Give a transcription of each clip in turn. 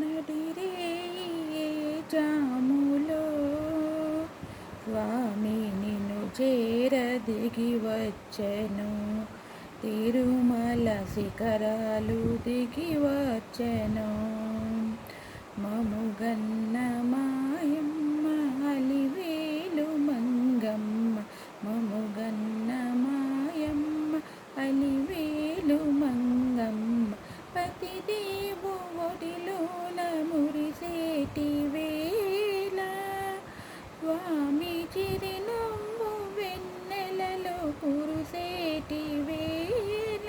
నడిరేయే జాములో స్వామి నిన్ను చేర దిగి వచ్చెను. తిరుమల శిఖరాలు దిగి వచ్చెను. మముగన్న మాయమ్మ అలివేలు మంగమ్మ, మముగన్న మాయమ్మ అలివేలు మంగమ్మ, పతిదేవు ఒడిలోన మురిసేటి వేళ స్వామి చిరునవ్వు వెన్నెలలో కురుసేటి వేళ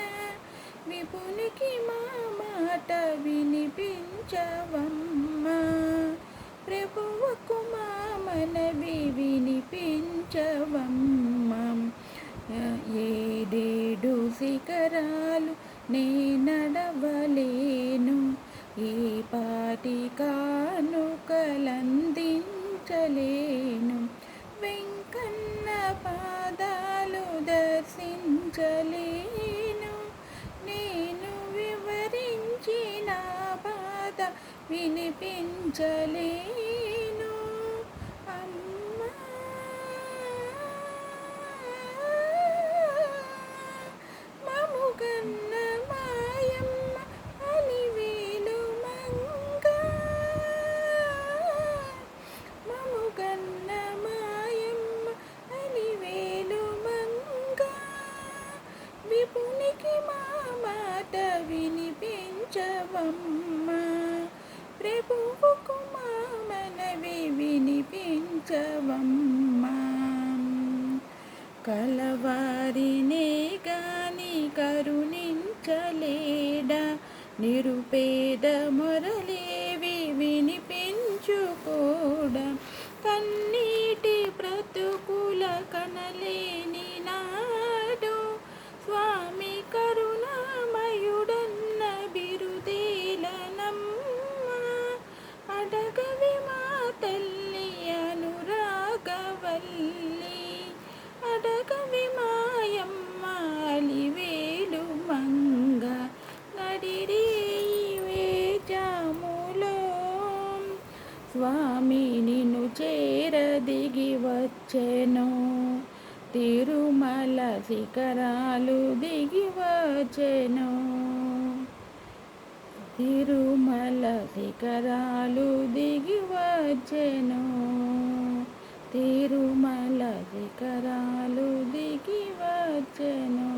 విపునికి మా మాట వినిపించవమ్మా, ప్రభువుకు మా మనవి వినిపించవమ్మా. ఏడేడు శిఖరాలు నే నడవలేను, ఏ పాటి కానుకలందించలేను, వెంకన్న పాదాలు దర్శించలేను, నేను వివరించిన బాధ వినిపించలేను. అమ్మా మముగన్న మాయమ్మ అలివేలు మంగ, మముగన్న మాయమ్మ అలివేలు మంగ, విపునికి మా మాట వినిపించవమ్మా, ప్రభువుకు మా మనవి వినిపించవమ్మా. కలవారినే గాని కరుణించలేడా, నిరుపేద మొరలేవి వినిపించుకోడా, కన్నీటి బ్రతుకుల కనలేని నాడు స్వామి కరుణామయుడన్న బిరుదేలనమ్మా, అడగవి మా తల్లి అనురాగవల్లి, అడగవి మాయమ్మ అలివేలు మంగ, నడిరేయే జాములో స్వామి నిన్ను చేర దిగి వచ్చెను. తిరుమల శిఖరాలు దిగి వచ్చెను. తిరుమల శిఖరాలు దిగి వచ్చెను. తిరుమల శిఖరాలు దిగి వచ్చెను.